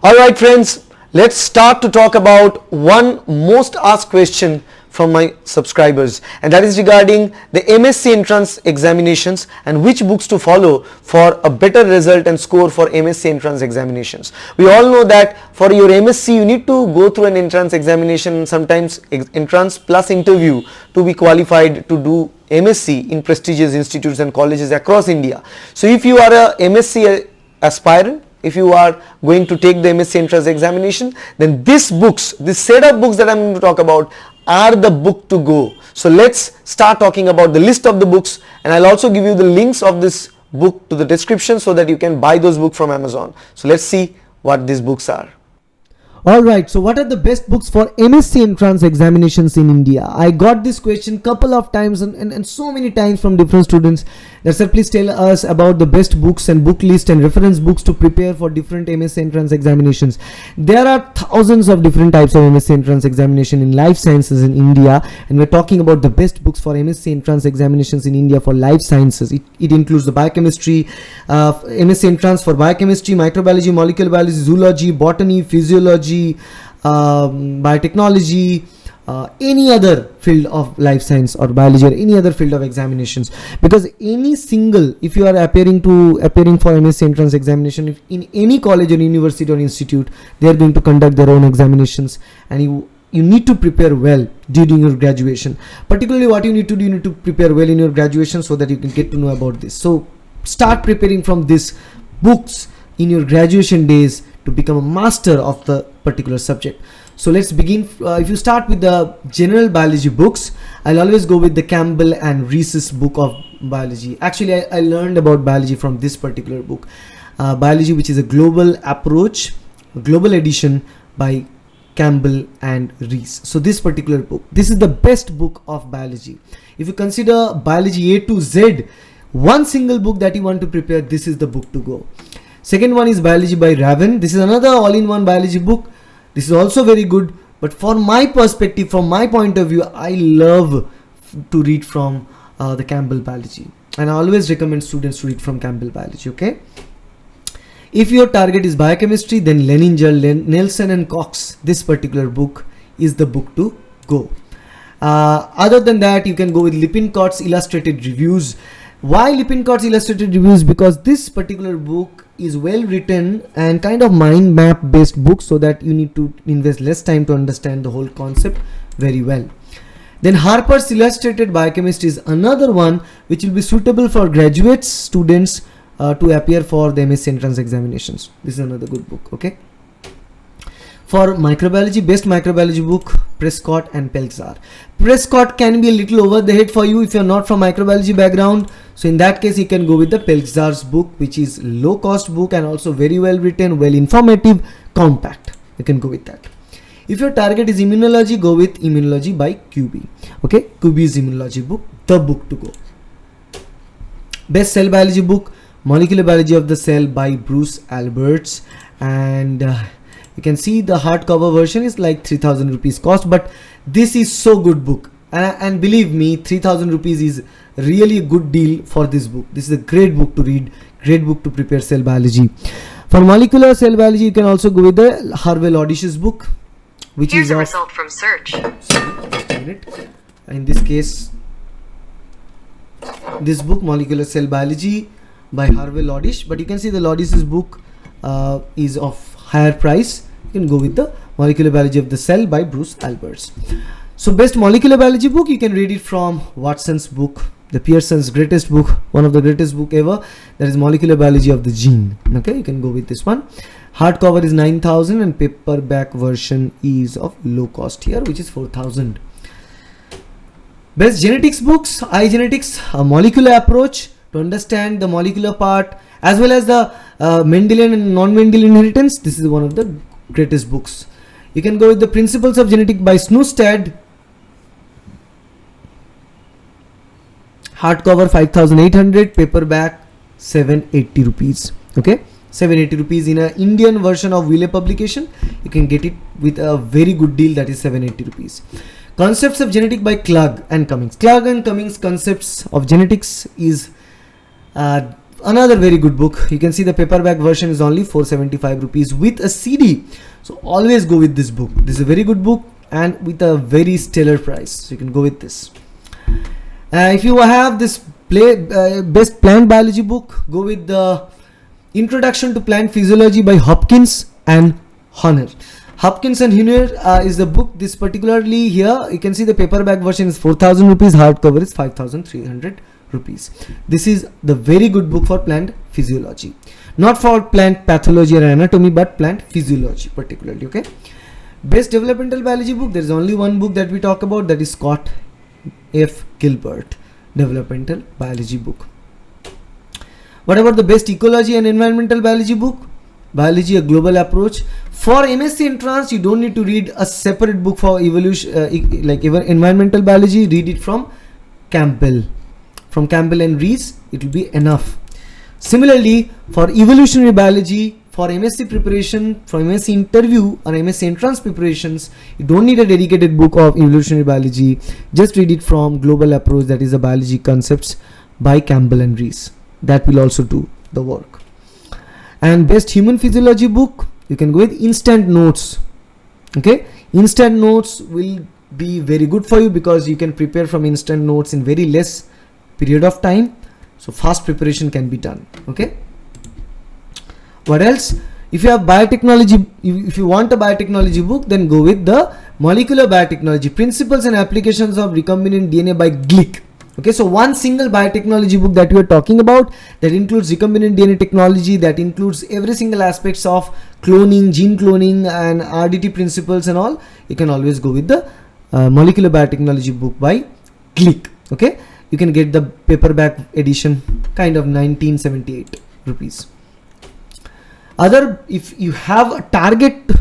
Alright friends, let's start to talk about one most asked question from my subscribers, and that is regarding the MSc entrance examinations and which books to follow for a better result and score for MSc entrance examinations. We all know that for your MSc you need to go through an entrance examination, sometimes entrance plus interview to be qualified to do MSc in prestigious institutes and colleges across India. So if you are a MSc aspirant, if you are going to take the MSc entrance examination, then this set of books that I'm going to talk about are the book to go. So let's start talking about the list of the books, and I'll also give you the links of this book to the description so that you can buy those books from Amazon. So let's see what these books are. Alright, so what are the best books for MSc entrance examinations in India? I got this question couple of times and so many times from different students. That sir, please tell us about the best books and book list and reference books to prepare for different MSc entrance examinations. There are thousands of different types of MSc entrance examination in life sciences in India, and we're talking about the best books for MSc entrance examinations in India for life sciences. It includes the biochemistry, MSc entrance for biochemistry, microbiology, molecular biology, zoology, botany, physiology, biotechnology, any other field of life science or biology or any other field of examinations, because if you are appearing for MSc entrance examination, if in any college or university or institute, they are going to conduct their own examinations, and you need to prepare well during your graduation. Particularly what you need to do, you need to prepare well in your graduation so that you can get to know about this. So start preparing from these books in your graduation days to become a master of the particular subject. So let's begin. If you start with the general biology books, I'll always go with the Campbell and Rees's book of biology. Actually, I learned about biology from this particular book, biology, which is a global approach, global edition by Campbell and Rees. So this particular book, this is the best book of biology. If you consider biology A to Z, one single book that you want to prepare, this is the book to go. Second one is Biology by Raven. This is another all-in-one biology book. This is also very good, but for my perspective, from my point of view, I love to read from the Campbell biology, and I always recommend students to read from Campbell biology. Okay, if your target is biochemistry, then Leninger, Nelson and Cox, this particular book is the book to go. Other than that, you can go with Lippincott's illustrated reviews. Why Lippincott's illustrated reviews? Because this particular book is well written and kind of mind map based book, so that you need to invest less time to understand the whole concept very well. Then Harper's Illustrated Biochemistry is another one which will be suitable for graduate students to appear for the MSc entrance examinations. This is another good book. Okay. For microbiology, best microbiology book, Prescott and Pelczar. Prescott can be a little over the head for you if you're not from microbiology background. So in that case, you can go with the Pelczar's book, which is low cost book and also very well written, well informative, compact. You can go with that. If your target is immunology, go with Immunology by QB. Okay, QB's immunology book, the book to go. Best cell biology book, Molecular Biology of the Cell by Bruce Alberts, and you can see the hardcover version is like 3,000 rupees cost, but this is so good book, and believe me, 3,000 rupees is really a good deal for this book. This is a great book to read, great book to prepare cell biology. For molecular cell biology, you can also go with the Harvey Lodish's book, which Here's is a result from search. Sorry, just a minute. In this case, this book, Molecular Cell Biology by Harvey Lodish, but you can see the Lodish's book is of higher price. You can go with the Molecular Biology of the Cell by Bruce Alberts. So best molecular biology book, you can read it from Watson's book, the Pearson's greatest book, one of the greatest book ever, that is Molecular Biology of the Gene. Okay, you can go with this one. Hardcover is 9,000 and paperback version is of low cost here, which is 4,000. Best genetics books, iGenetics, a molecular approach to understand the molecular part as well as the Mendelian and non-Mendelian inheritance. This is one of the greatest books. You can go with the Principles of Genetics by Snustad. Hardcover 5,800, paperback 780 rupees. Okay, 780 rupees in an Indian version of Wheeler publication. You can get it with a very good deal, that is 780 rupees. Concepts of Genetics by Klug and Cummings. Klug and Cummings Concepts of Genetics is Another very good book. You can see the paperback version is only 475 rupees with a CD. So always go with this book. This is a very good book and with a very stellar price. So you can go with this. If you have this best plant biology book, go with the Introduction to Plant Physiology by Hopkins and Honor. Hopkins and Honor is the book. This particularly here, you can see the paperback version is 4,000 rupees, hardcover is 5,300 rupees. This is the very good book for plant physiology, not for plant pathology or anatomy, but plant physiology particularly. Okay. Best developmental biology book, there is only one book that we talk about, that is Scott F. Gilbert developmental biology book. What about the best ecology and environmental biology book? Biology, a Global Approach. For MSc entrance, you don't need to read a separate book for evolution, like even environmental biology. Read it from Campbell. From Campbell and Rees, it will be enough. Similarly, for evolutionary biology, for MSc preparation, for MSc interview or MSc entrance preparations, you don't need a dedicated book of evolutionary biology. Just read it from Global Approach, that is the biology concepts by Campbell and Rees. That will also do the work. And best human physiology book, you can go with Instant Notes. Okay, Instant Notes will be very good for you because you can prepare from Instant Notes in very less period of time, so fast preparation can be done. Okay, what else? If you have biotechnology, if you want a biotechnology book, then go with the Molecular Biotechnology, Principles and Applications of Recombinant DNA by Glick. Okay, so one single biotechnology book that we are talking about, that includes recombinant DNA technology, that includes every single aspects of cloning, gene cloning and RDT principles and all. You can always go with the Molecular Biotechnology book by Glick. Okay, you can get the paperback edition, kind of 1978 rupees. If you have a target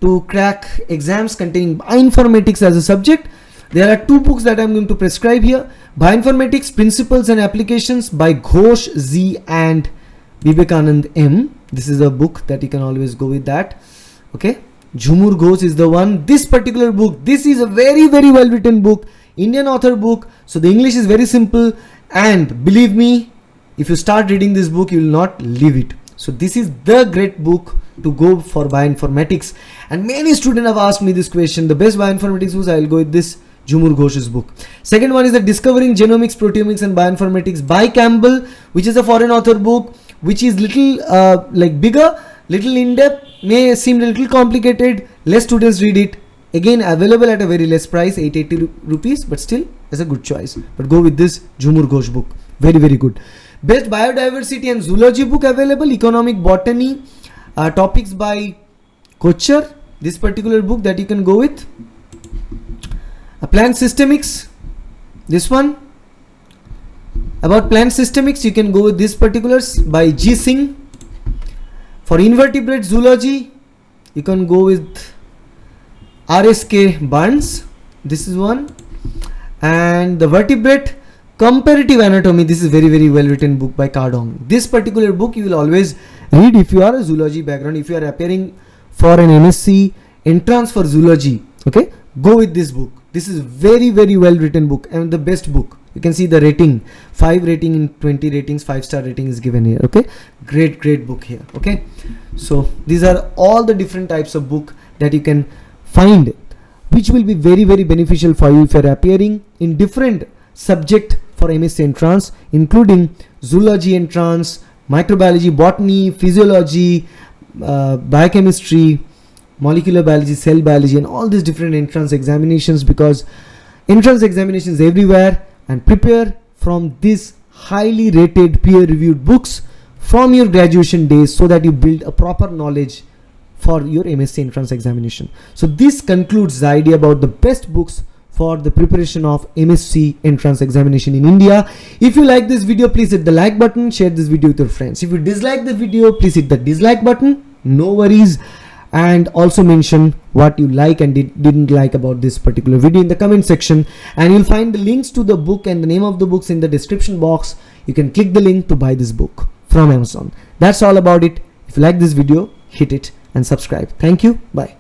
to crack exams containing bioinformatics as a subject, there are two books that I am going to prescribe here. Bioinformatics, Principles and Applications by Ghosh Z and Vivekanand M. This is a book that you can always go with that. Okay, Jhumur Ghosh is the one. This particular book, this is a very well written book, Indian author book. So the English is very simple, and believe me, if you start reading this book, you will not leave it. So this is the great book to go for bioinformatics. And many students have asked me this question, the best bioinformatics books, I will go with this Jhumur Ghosh's book. Second one is the Discovering Genomics, Proteomics and Bioinformatics by Campbell, which is a foreign author book, which is little like bigger, little in depth, may seem a little complicated, less students read it. Again, available at a very less price, 880 rupees, but still is a good choice. But go with this Jhumur Ghosh book, very good. Best Biodiversity and Zoology book available, Economic Botany, topics by Kocher, this particular book that you can go with. Plant Systemics, this one. About plant systemics, you can go with this particulars by G. Singh. For invertebrate zoology, you can go with R.S.K. Burns, this is one. And the vertebrate comparative anatomy, this is very well written book by Cardong. This particular book you will always read if you are a zoology background, if you are appearing for an MSc entrance for zoology. Okay, go with this book. This is very well written book and the best book. You can see the rating, 5 rating in 20 ratings, 5-star rating is given here. Okay, great book here. Okay, so these are all the different types of book that you can find, which will be very beneficial for you if you are appearing in different subject for MSc entrance, including zoology entrance, microbiology, botany, physiology, biochemistry, molecular biology, cell biology, and all these different entrance examinations, because entrance examinations everywhere. And prepare from these highly rated peer reviewed books from your graduation days, so that you build a proper knowledge for your MSc entrance examination. So this concludes the idea about the best books for the preparation of MSc entrance examination in India. If you like this video, please hit the like button, share this video with your friends. If you dislike the video, please hit the dislike button, no worries. And also mention what you like and didn't like about this particular video in the comment section, and you'll find the links to the book and the name of the books in the description box. You can click the link to buy this book from Amazon. That's all about it. If you like this video, hit it and subscribe. Thank you. Bye.